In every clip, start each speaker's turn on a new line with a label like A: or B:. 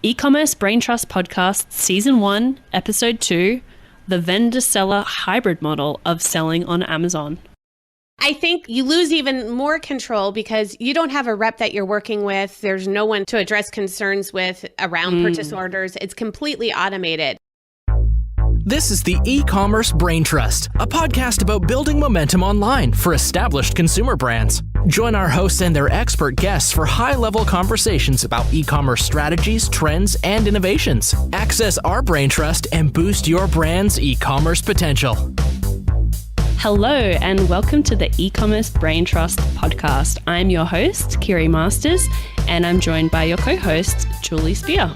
A: E-commerce Brain Trust Podcast, Season 1, Episode 2, the vendor-seller hybrid model of selling on Amazon.
B: I think you lose even more control because you don't have a rep that you're working with. There's no one to address concerns with around purchase orders. It's completely automated.
C: This is the E-commerce Brain Trust, a podcast about building momentum online for established consumer brands. Join our hosts and their expert guests for high-level conversations about e-commerce strategies, trends, and innovations. Access our Brain Trust and boost your brand's e-commerce potential.
A: Hello, and welcome to the E-commerce Brain Trust podcast. I'm your host, Kiri Masters, and I'm joined by your co-host, Julie Spear.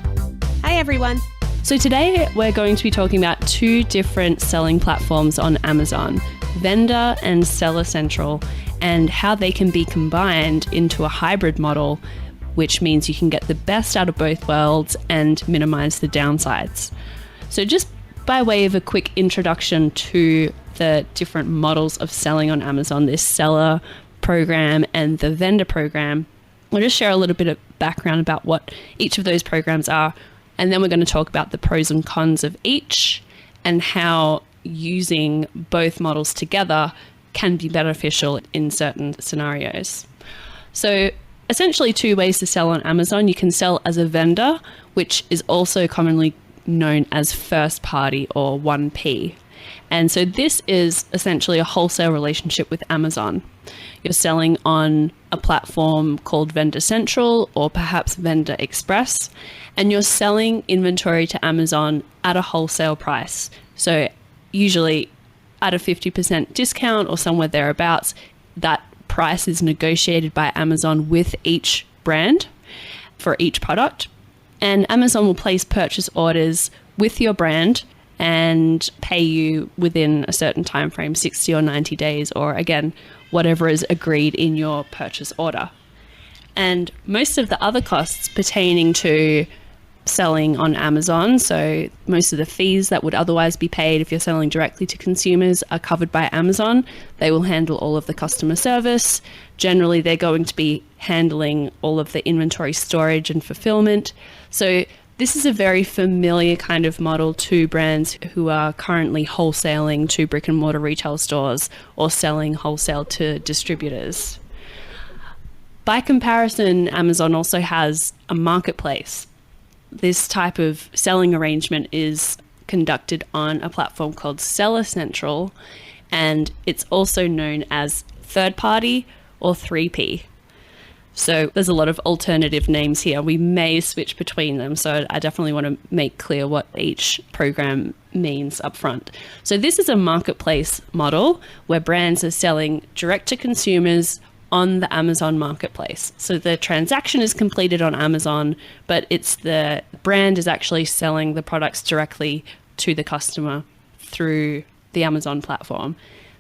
B: Hi, everyone.
A: So today we're going to be talking about two different selling platforms on Amazon, Vendor and Seller Central, and how they can be combined into a hybrid model, which means you can get the best out of both worlds and minimize the downsides. So just by way of a quick introduction to the different models of selling on Amazon, this seller program and the vendor program, I'll just share a little bit of background about what each of those programs are. And then we're going to talk about the pros and cons of each and how using both models together can be beneficial in certain scenarios. So essentially two ways to sell on Amazon. You can sell as a vendor, which is also commonly known as first party or 1P. And so this is essentially a wholesale relationship with Amazon. You're selling on a platform called Vendor Central or perhaps Vendor Express, and you're selling inventory to Amazon at a wholesale price. So usually at a 50% discount or somewhere thereabouts, that price is negotiated by Amazon with each brand for each product. And Amazon will place purchase orders with your brand and pay you within a certain time frame, 60 or 90 days, or again, whatever is agreed in your purchase order. And most of the other costs pertaining to selling on Amazon, so most of the fees that would otherwise be paid if you're selling directly to consumers are covered by Amazon. They will handle all of the customer service. Generally, they're going to be handling all of the inventory storage and fulfillment. So this is a very familiar kind of model to brands who are currently wholesaling to brick and mortar retail stores or selling wholesale to distributors. By comparison, Amazon also has a marketplace. This type of selling arrangement is conducted on a platform called Seller Central, and it's also known as third party or 3P. So there's a lot of alternative names here. We may switch between them. So I definitely want to make clear what each program means up front. So this is a marketplace model where brands are selling direct to consumers on the Amazon marketplace. So the transaction is completed on Amazon, but it's the brand is actually selling the products directly to the customer through the Amazon platform.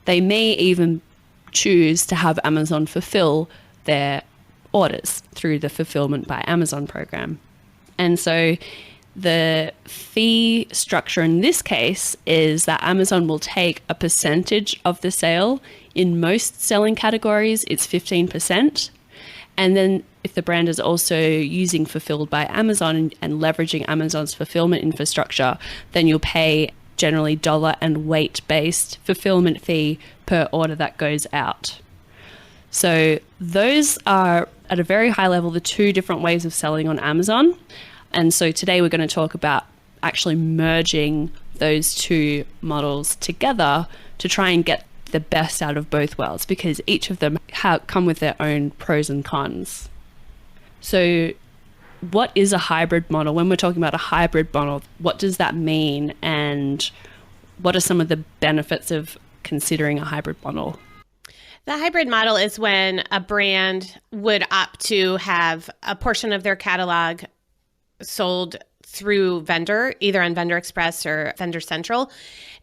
A: They may even choose to have Amazon fulfill their orders through the Fulfillment by Amazon program. And so the fee structure in this case is that Amazon will take a percentage of the sale. In most selling categories, it's 15%. And then if the brand is also using Fulfilled by Amazon and leveraging Amazon's fulfillment infrastructure, then you'll pay generally dollar and weight-based fulfillment fee per order that goes out. So those are, at a very high level, the two different ways of selling on Amazon. And so today we're going to talk about actually merging those two models together to try and get the best out of both worlds, because each of them come with their own pros and cons. So what is a hybrid model? When we're talking about a hybrid model, what does that mean? And what are some of the benefits of considering a hybrid model?
B: The hybrid model is when a brand would opt to have a portion of their catalog sold through vendor, either on Vendor Express or Vendor Central.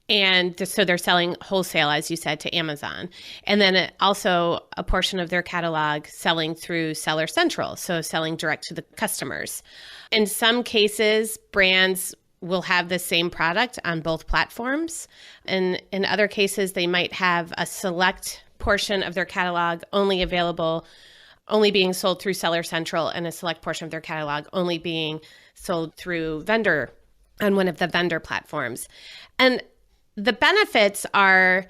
B: And so they're selling wholesale, as you said, to Amazon. And then also a portion of their catalog selling through Seller Central, so selling direct to the customers. In some cases, brands will have the same product on both platforms. And in other cases, they might have a select portion of their catalog only available only being sold through Seller Central and a select portion of their catalog only being sold through vendor on one of the vendor platforms. And the benefits are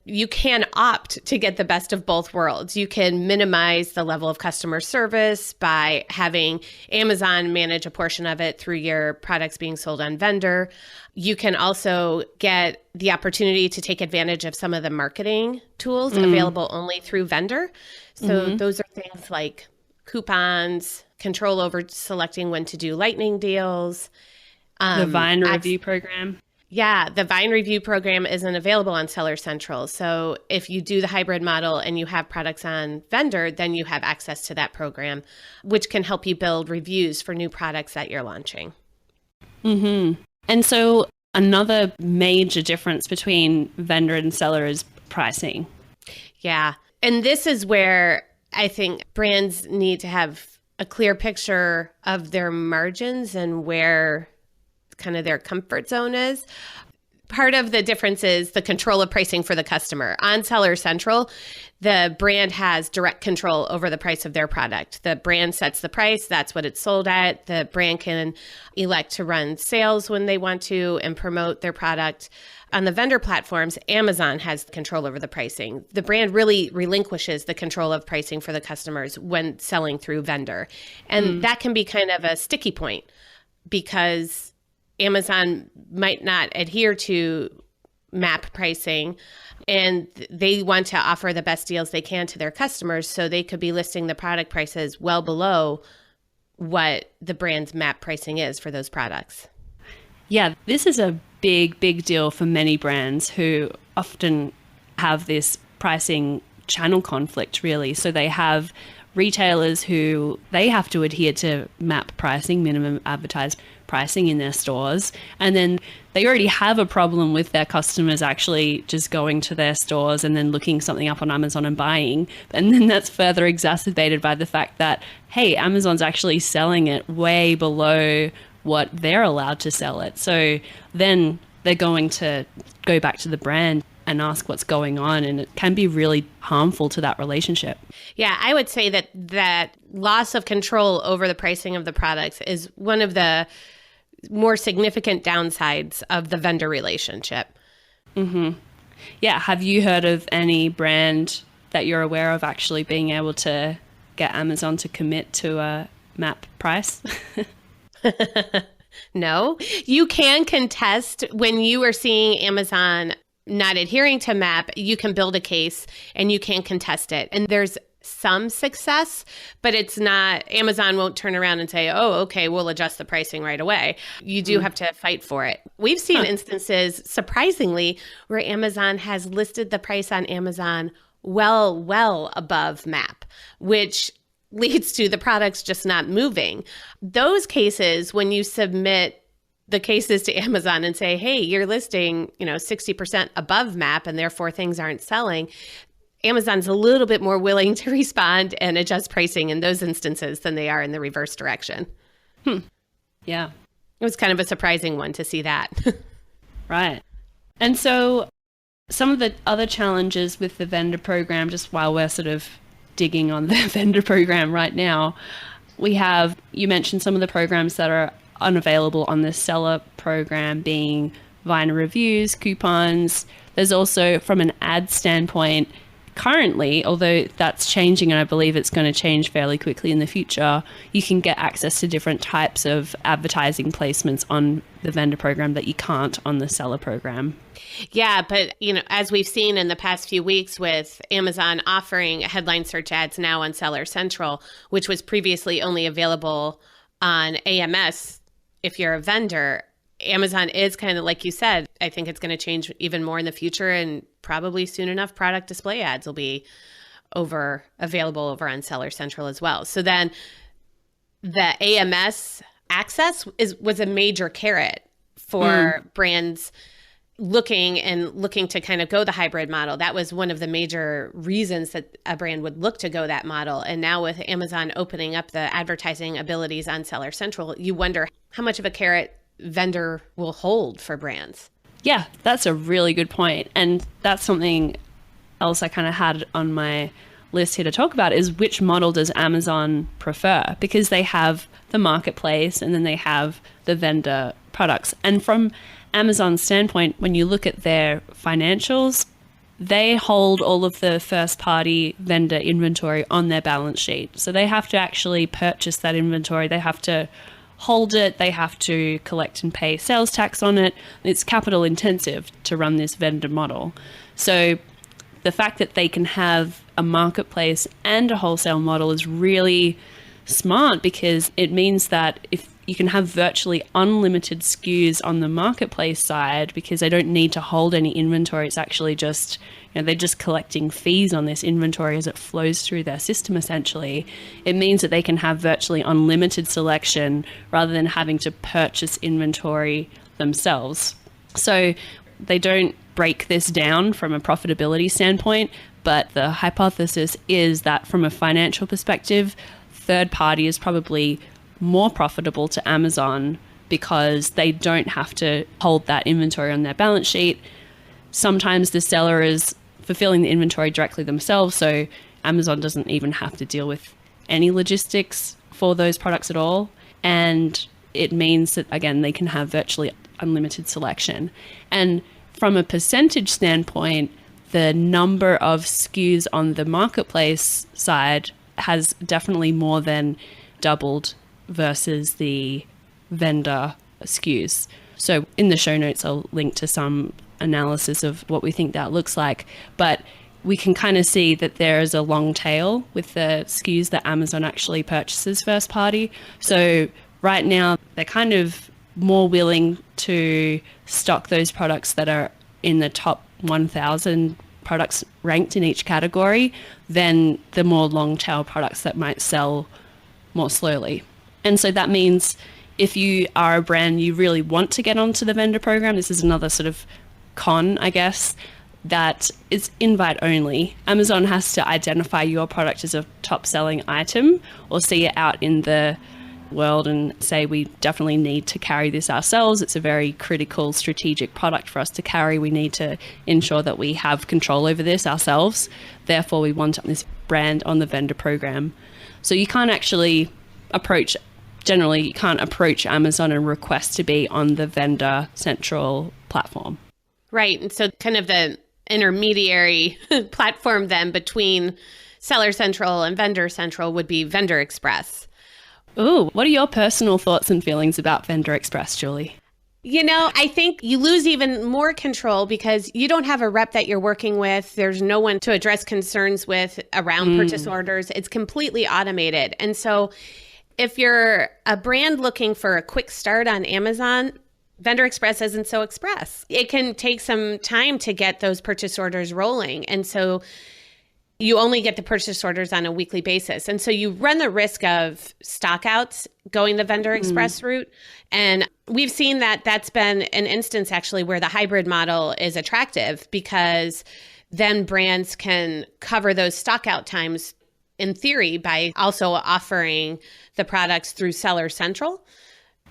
B: you can opt to get the best of both worlds. You can minimize the level of customer service by having Amazon manage a portion of it through your products being sold on vendor. You can also get the opportunity to take advantage of some of the marketing tools available only through vendor. So those are things like coupons, control over selecting when to do lightning deals.
A: The Vine review program.
B: Yeah, the Vine review program isn't available on Seller Central. So if you do the hybrid model and you have products on vendor, then you have access to that program, which can help you build reviews for new products that you're launching.
A: And so another major difference between vendor and seller is pricing.
B: Yeah. And this is where I think brands need to have a clear picture of their margins and where kind of their comfort zone is. Part of the difference is the control of pricing for the customer. On Seller Central, the brand has direct control over the price of their product. The brand sets the price. That's what it's sold at. The brand can elect to run sales when they want to and promote their product. On the vendor platforms, Amazon has control over the pricing. The brand really relinquishes the control of pricing for the customers when selling through vendor. And that can be kind of a sticky point because Amazon might not adhere to MAP pricing, and they want to offer the best deals they can to their customers, so they could be listing the product prices well below what the brand's MAP pricing is for those products.
A: Yeah, this is a big deal for many brands who often have this pricing channel conflict, really. So they have retailers who they have to adhere to MAP pricing, minimum advertised pricing in their stores. And then they already have a problem with their customers actually just going to their stores and then looking something up on Amazon and buying. And then that's further exacerbated by the fact that, hey, Amazon's actually selling it way below what they're allowed to sell it. So then they're going to go back to the brand and ask what's going on, and it can be really harmful to that relationship.
B: Yeah, I would say that loss of control over the pricing of the products is one of the more significant downsides of the vendor relationship.
A: Yeah, have you heard of any brand that you're aware of actually being able to get Amazon to commit to a MAP price?
B: No, you can contest when you are seeing Amazon not adhering to MAP. You can build a case and you can contest it. And there's some success, but it's not, Amazon won't turn around and say, oh, okay, we'll adjust the pricing right away. You do have to fight for it. We've seen instances, surprisingly, where Amazon has listed the price on Amazon well above MAP, which leads to the products just not moving. Those cases, when you submit the cases to Amazon and say, hey, you're listing, 60% above MAP and therefore things aren't selling, Amazon's a little bit more willing to respond and adjust pricing in those instances than they are in the reverse direction.
A: Yeah.
B: It was kind of a surprising one to see that.
A: Right. And so some of the other challenges with the vendor program, just while we're sort of digging on the vendor program right now, you mentioned some of the programs that are unavailable on the seller program being Vine reviews, coupons. There's also, from an ad standpoint, currently, although that's changing and I believe it's going to change fairly quickly in the future, you can get access to different types of advertising placements on the vendor program that you can't on the seller program.
B: Yeah, but as we've seen in the past few weeks with Amazon offering headline search ads now on Seller Central, which was previously only available on AMS if you're a vendor, Amazon is kind of, like you said, I think it's going to change even more in the future, and probably soon enough, product display ads will be available over on Seller Central as well. So then the AMS access was a major carrot for brands looking to kind of go the hybrid model. That was one of the major reasons that a brand would look to go that model. And now with Amazon opening up the advertising abilities on Seller Central, you wonder how much of a carrot vendor will hold for brands.
A: Yeah, that's a really good point. And that's something else I kind of had on my list here to talk about is which model does Amazon prefer? Because they have the marketplace and then they have the vendor products. And from Amazon's standpoint, when you look at their financials, they hold all of the first-party vendor inventory on their balance sheet. So they have to actually purchase that inventory. They have to hold it. They have to collect and pay sales tax on it. It's capital intensive to run this vendor model. So the fact that they can have a marketplace and a wholesale model is really smart, because it means that if you can have virtually unlimited SKUs on the marketplace side, because they don't need to hold any inventory. It's actually just, they're just collecting fees on this inventory as it flows through their system, essentially. It means that they can have virtually unlimited selection rather than having to purchase inventory themselves. So they don't break this down from a profitability standpoint, but the hypothesis is that from a financial perspective, third party is probably more profitable to Amazon because they don't have to hold that inventory on their balance sheet. Sometimes the seller is fulfilling the inventory directly themselves, so Amazon doesn't even have to deal with any logistics for those products at all. And it means that, again, they can have virtually unlimited selection. And from a percentage standpoint, the number of SKUs on the marketplace side has definitely more than doubled versus the vendor SKUs. So in the show notes, I'll link to some analysis of what we think that looks like. But we can kind of see that there is a long tail with the SKUs that Amazon actually purchases first party. So right now, they're kind of more willing to stock those products that are in the top 1,000 products ranked in each category than the more long tail products that might sell more slowly. And so that means if you are a brand, you really want to get onto the vendor program, this is another sort of con, I guess, that it's invite only. Amazon has to identify your product as a top selling item or see it out in the world and say, we definitely need to carry this ourselves. It's a very critical strategic product for us to carry. We need to ensure that we have control over this ourselves. Therefore, we want this brand on the vendor program. So you can't actually generally you can't approach Amazon and request to be on the Vendor Central platform.
B: Right. And so kind of the intermediary platform then between Seller Central and Vendor Central would be Vendor Express.
A: Ooh, what are your personal thoughts and feelings about Vendor Express, Julie?
B: I think you lose even more control because you don't have a rep that you're working with. There's no one to address concerns with around purchase orders. It's completely automated. And so if you're a brand looking for a quick start on Amazon, Vendor Express isn't so express. It can take some time to get those purchase orders rolling. And so you only get the purchase orders on a weekly basis. And so you run the risk of stockouts going the Vendor Express route. And we've seen that that's been an instance actually where the hybrid model is attractive because then brands can cover those stockout times in theory by also offering the products through Seller Central.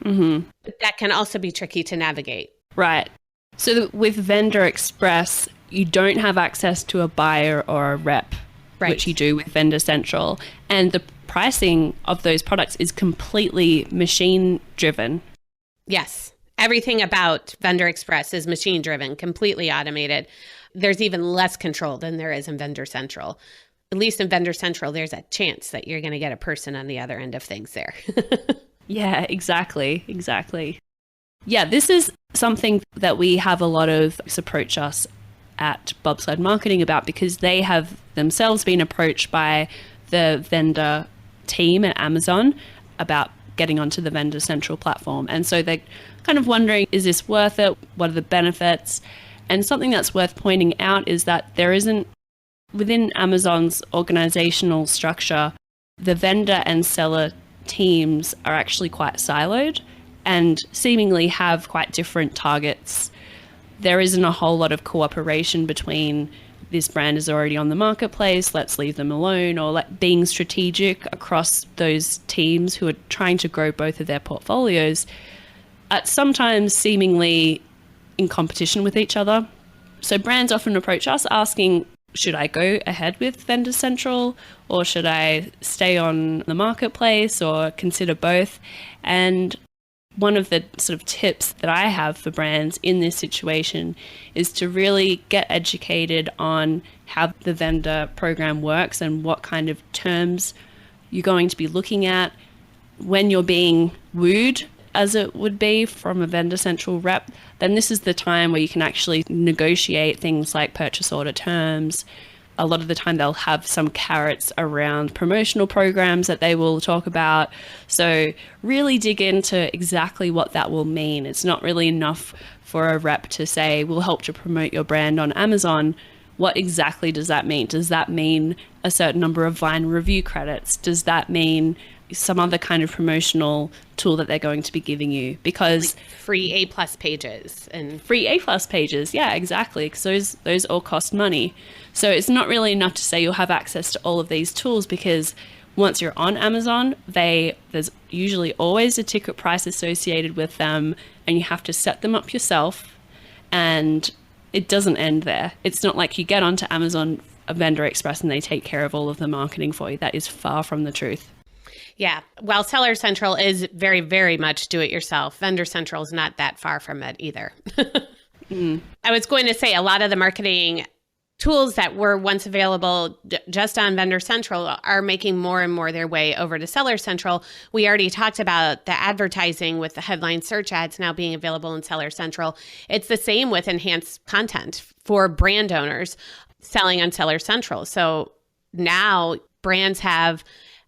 B: Mm-hmm. But that can also be tricky to navigate.
A: Right. So with Vendor Express, you don't have access to a buyer or a rep, right, which you do with Vendor Central. And the pricing of those products is completely machine driven.
B: Yes. Everything about Vendor Express is machine driven, completely automated. There's even less control than there is in Vendor Central. At least in Vendor Central, there's a chance that you're going to get a person on the other end of things there.
A: Yeah, exactly. Yeah, this is something that we have a lot of approach us at Bobsled Marketing about because they have themselves been approached by the vendor team at Amazon about getting onto the Vendor Central platform. And so they're kind of wondering, is this worth it? What are the benefits? And something that's worth pointing out is that there isn't, within Amazon's organizational structure, the vendor and seller teams are actually quite siloed and seemingly have quite different targets. There isn't a whole lot of cooperation between this brand is already on the marketplace, let's leave them alone, or being strategic across those teams who are trying to grow both of their portfolios, sometimes seemingly in competition with each other. So brands often approach us asking, should I go ahead with Vendor Central, or should I stay on the marketplace, or consider both? And one of the sort of tips that I have for brands in this situation is to really get educated on how the vendor program works and what kind of terms you're going to be looking at when you're being wooed, as it would be from a Vendor Central rep. Then this is the time where you can actually negotiate things like purchase order terms. A lot of the time they'll have some carrots around promotional programs that they will talk about. So really dig into exactly what that will mean. It's not really enough for a rep to say, we'll help to promote your brand on Amazon. What exactly does that mean? Does that mean a certain number of Vine review credits? Does that mean some other kind of promotional tool that they're going to be giving you? Because
B: like free A+ pages and
A: free A+ pages, yeah, exactly, because those all cost money. So it's not really enough to say you'll have access to all of these tools, because once you're on Amazon, there's usually always a ticket price associated with them, and you have to set them up yourself, and it doesn't end there. It's not like you get onto Amazon Vendor Express and they take care of all of the marketing for you. That is far from the truth.
B: Yeah. While Seller Central is very, very much do it yourself, Vendor Central is not that far from it either. I was going to say a lot of the marketing tools that were once available just on Vendor Central are making more and more their way over to Seller Central. We already talked about the advertising with the headline search ads now being available in Seller Central. It's the same with enhanced content for brand owners selling on Seller Central. So now brands have,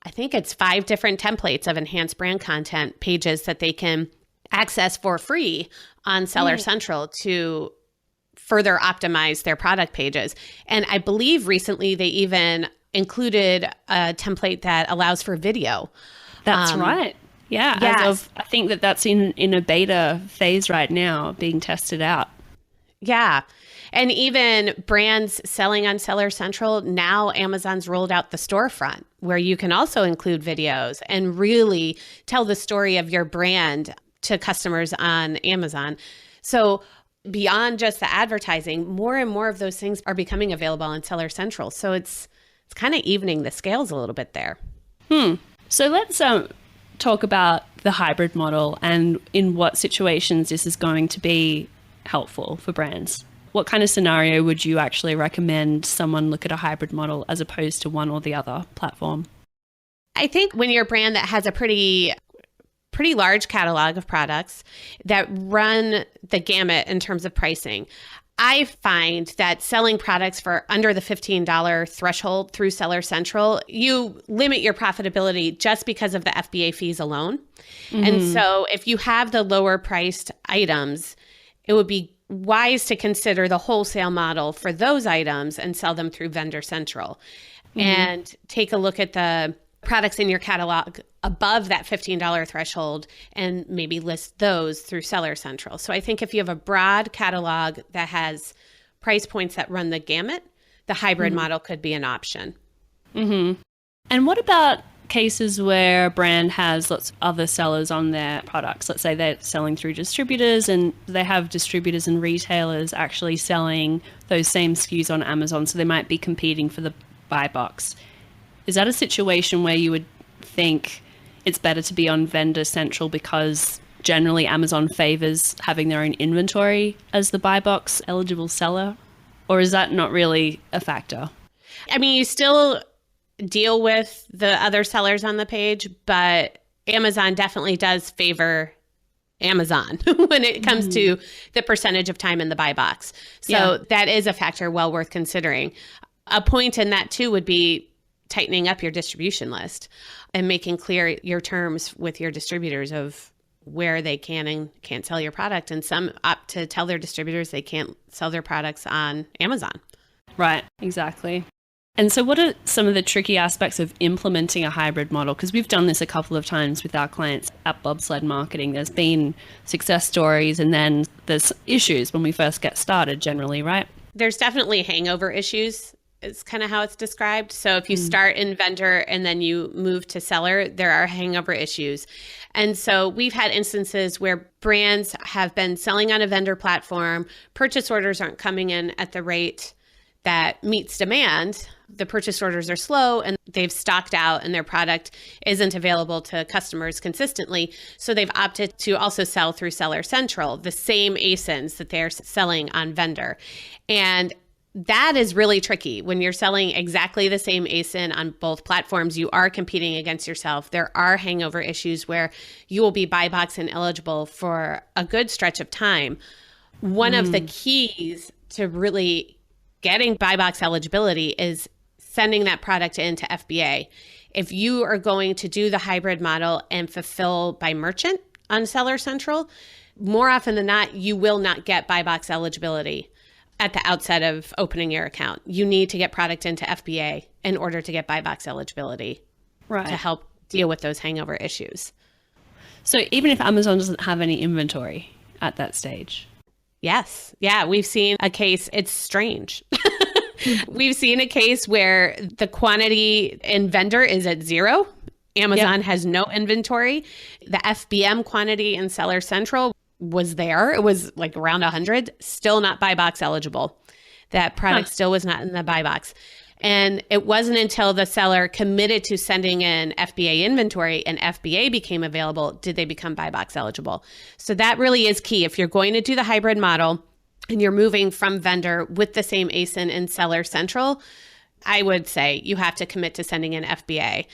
B: I think it's 5 different templates of enhanced brand content pages that they can access for free on Seller Central to further optimize their product pages. And I believe recently they even included a template that allows for video.
A: That's right. Yeah.
B: Yes.
A: As of, I think that's in a beta phase right now, being tested out.
B: Yeah. And even brands selling on Seller Central, now Amazon's rolled out the storefront where you can also include videos and really tell the story of your brand to customers on Amazon. So beyond just the advertising, more and more of those things are becoming available on Seller Central. So it's kind of evening the scales a little bit there.
A: So let's talk about the hybrid model and in what situations this is going to be helpful for brands. What kind of scenario would you actually recommend someone look at a hybrid model as opposed to one or the other platform?
B: I think when you're a brand that has a pretty large catalog of products that run the gamut in terms of pricing, I find that selling products for under the $15 threshold through Seller Central, you limit your profitability just because of the FBA fees alone. And so if you have the lower priced items, it would be wise to consider the wholesale model for those items and sell them through Vendor Central. And take a look at the products in your catalog above that $15 threshold and maybe list those through Seller Central. So I think if you have a broad catalog that has price points that run the gamut, the hybrid model could be an option.
A: And what about cases where a brand has lots of other sellers on their products? Let's say they're selling through distributors and they have distributors and retailers actually selling those same SKUs on Amazon. So they might be competing for the buy box. Is that a situation where you would think it's better to be on Vendor Central because generally Amazon favors having their own inventory as the buy box eligible seller? Or is that not really a factor?
B: I mean, you still deal with the other sellers on the page, but Amazon definitely does favor Amazon when it comes to the percentage of time in the buy box. So that is a factor well worth considering. A point in that too would be tightening up your distribution list and making clear your terms with your distributors of where they can and can't sell your product. And some opt to tell their distributors they can't sell their products on Amazon.
A: Right, exactly. And so what are some of the tricky aspects of implementing a hybrid model? Because we've done this a couple of times with our clients at Bobsled Marketing. There's been success stories and then there's issues when we first get started generally, right?
B: There's definitely hangover issues. It's kind of how it's described. So if you start in vendor and then you move to seller, there are hangover issues. And so we've had instances where brands have been selling on a vendor platform, purchase orders aren't coming in at the rate that meets demand, the purchase orders are slow and they've stocked out and their product isn't available to customers consistently. So they've opted to also sell through Seller Central, the same ASINs that they're selling on Vendor. And that is really tricky. When you're selling exactly the same ASIN on both platforms, you are competing against yourself. There are hangover issues where you will be buy box ineligible for a good stretch of time. One of the keys to really getting buy box eligibility is sending that product into FBA. If you are going to do the hybrid model and fulfill by merchant on Seller Central, more often than not, you will not get buy box eligibility at the outset of opening your account. You need to get product into FBA in order to get buy box eligibility to help deal with those hangover issues.
A: So even if Amazon doesn't have any inventory at that stage?
B: Yes. Yeah, we've seen a case. It's strange. We've seen a case where the quantity in Vendor is at 0. Amazon has no inventory. The FBM quantity in Seller Central was there. It was like around 100, still not buy box eligible. That product still was not in the buy box. And it wasn't until the seller committed to sending in FBA inventory and FBA became available, did they become buy box eligible. So that really is key. If you're going to do the hybrid model and you're moving from Vendor with the same ASIN in Seller Central, I would say you have to commit to sending in FBA.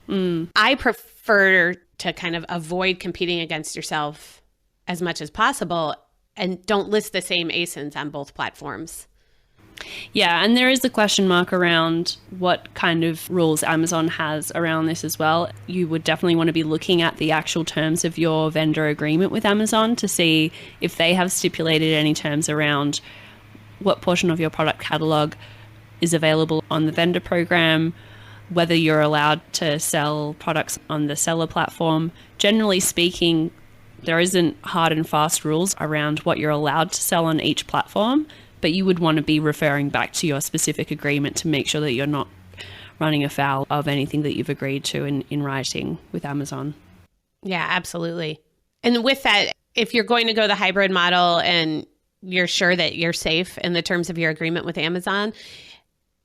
B: I prefer to kind of avoid competing against yourself as much as possible and don't list the same ASINs on both platforms.
A: Yeah, and there is a question mark around what kind of rules Amazon has around this as well. You would definitely want to be looking at the actual terms of your vendor agreement with Amazon to see if they have stipulated any terms around what portion of your product catalog is available on the vendor program, whether you're allowed to sell products on the seller platform. Generally speaking, there isn't hard and fast rules around what you're allowed to sell on each platform, but you would want to be referring back to your specific agreement to make sure that you're not running afoul of anything that you've agreed to in writing with Amazon.
B: Yeah, absolutely. And with that, if you're going to go the hybrid model and you're sure that you're safe in the terms of your agreement with Amazon,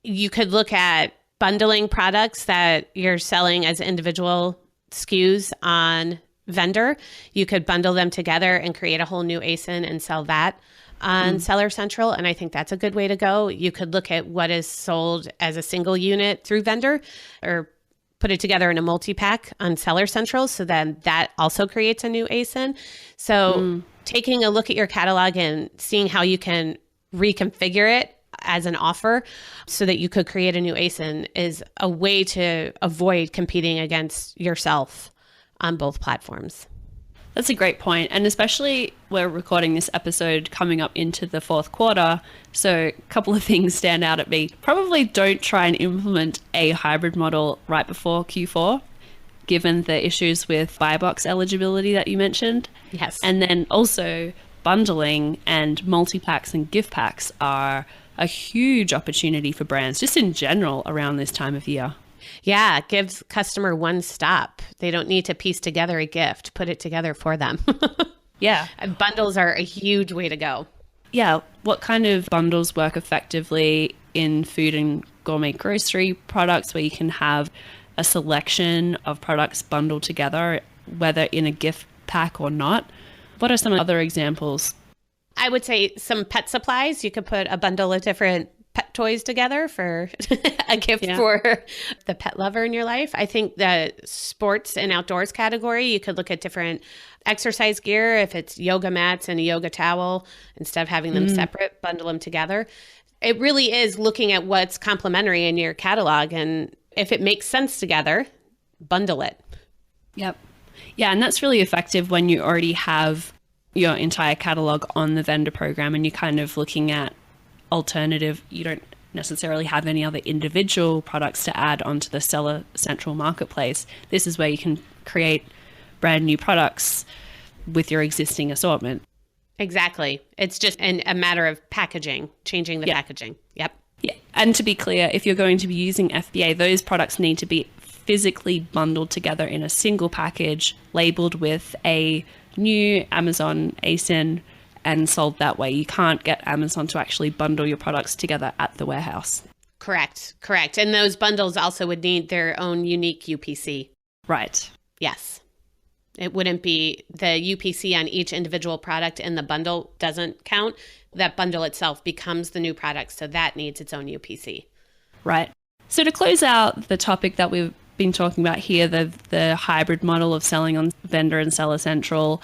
B: you could look at bundling products that you're selling as individual SKUs on Vendor. You could bundle them together and create a whole new ASIN and sell that on Seller Central. And I think that's a good way to go. You could look at what is sold as a single unit through Vendor or put it together in a multi-pack on Seller Central. So then that also creates a new ASIN. So taking a look at your catalog and seeing how you can reconfigure it as an offer so that you could create a new ASIN is a way to avoid competing against yourself on both platforms.
A: That's a great point. And especially we're recording this episode coming up into the fourth quarter. So a couple of things stand out at me. Probably don't try and implement a hybrid model right before Q4, given the issues with buy box eligibility that you mentioned.
B: Yes.
A: And then also bundling and multi-packs and gift packs are a huge opportunity for brands just in general around this time of year.
B: Yeah, it gives customer one stop. They don't need to piece together a gift, put it together for them.
A: Yeah.
B: And bundles are a huge way to go.
A: Yeah. What kind of bundles work effectively in food and gourmet grocery products where you can have a selection of products bundled together, whether in a gift pack or not? What are some other examples?
B: I would say some pet supplies. You could put a bundle of different pet toys together for a gift for the pet lover in your life. I think the sports and outdoors category, you could look at different exercise gear. If it's yoga mats and a yoga towel, instead of having them separate, bundle them together. It really is looking at what's complementary in your catalog. And if it makes sense together, bundle it.
A: Yep. Yeah, and that's really effective when you already have your entire catalog on the vendor program and you're kind of looking at alternative. You don't necessarily have any other individual products to add onto the Seller Central marketplace. This is where you can create brand new products with your existing assortment.
B: Exactly. It's just a matter of packaging, changing the packaging. Yep.
A: Yeah. And to be clear, if you're going to be using FBA, those products need to be physically bundled together in a single package, labeled with a new Amazon ASIN and sold that way. You can't get Amazon to actually bundle your products together at the warehouse.
B: Correct. And those bundles also would need their own unique UPC.
A: Right.
B: Yes. It wouldn't be the UPC on each individual product and the bundle doesn't count. That bundle itself becomes the new product, so that needs its own UPC.
A: Right. So to close out the topic that we've been talking about here, the hybrid model of selling on Vendor and Seller Central,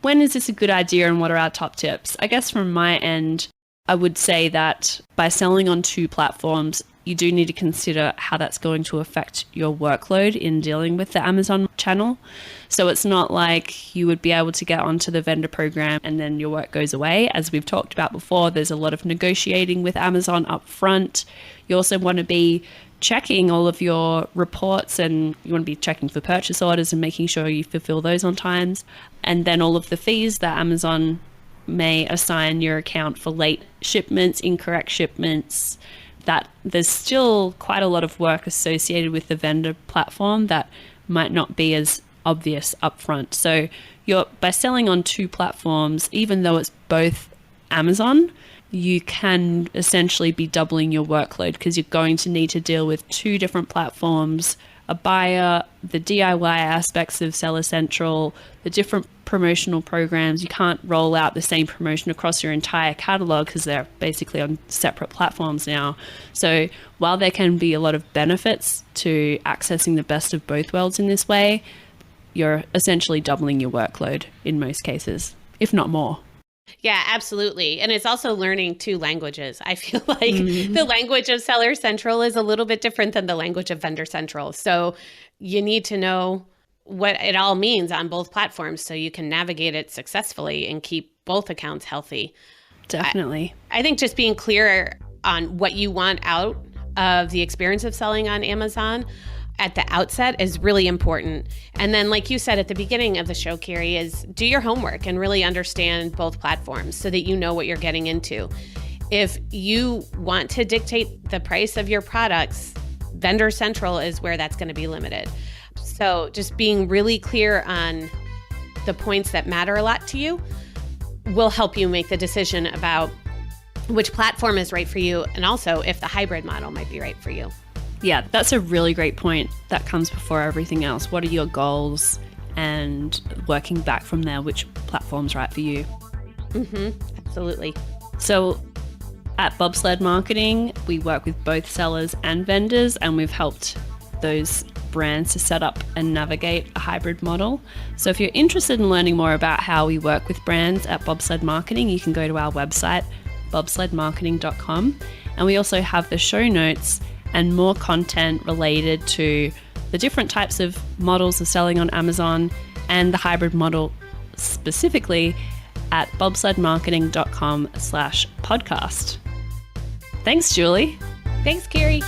A: when is this a good idea and what are our top tips? I guess from my end, I would say that by selling on two platforms, you do need to consider how that's going to affect your workload in dealing with the Amazon channel. So it's not like you would be able to get onto the vendor program and then your work goes away. As we've talked about before, there's a lot of negotiating with Amazon up front. You also want to be checking all of your reports, and you want to be checking for purchase orders and making sure you fulfill those on times. And then all of the fees that Amazon may assign your account for late shipments, incorrect shipments, that there's still quite a lot of work associated with the vendor platform that might not be as obvious upfront. So by selling on two platforms, even though it's both Amazon, you can essentially be doubling your workload because you're going to need to deal with two different platforms, a buyer, the DIY aspects of Seller Central, the different promotional programs. You can't roll out the same promotion across your entire catalog because they're basically on separate platforms now. So while there can be a lot of benefits to accessing the best of both worlds in this way, you're essentially doubling your workload in most cases, if not more.
B: Yeah, absolutely. And it's also learning two languages. I feel like the language of Seller Central is a little bit different than the language of Vendor Central. So you need to know what it all means on both platforms so you can navigate it successfully and keep both accounts healthy.
A: Definitely.
B: I think just being clear on what you want out of the experience of selling on Amazon at the outset is really important. And then, like you said at the beginning of the show, Carrie, is do your homework and really understand both platforms so that you know what you're getting into. If you want to dictate the price of your products, Vendor Central is where that's going to be limited. So just being really clear on the points that matter a lot to you will help you make the decision about which platform is right for you and also if the hybrid model might be right for you.
A: Yeah, that's a really great point. That comes before everything else. What are your goals? And working back from there, which platform's right for you?
B: Absolutely.
A: So at Bobsled Marketing, we work with both sellers and vendors, and we've helped those brands to set up and navigate a hybrid model. So if you're interested in learning more about how we work with brands at Bobsled Marketing, you can go to our website, bobsledmarketing.com. And we also have the show notes and more content related to the different types of models of selling on Amazon and the hybrid model specifically at bobsledmarketing.com/podcast. Thanks, Julie.
B: Thanks, Carrie.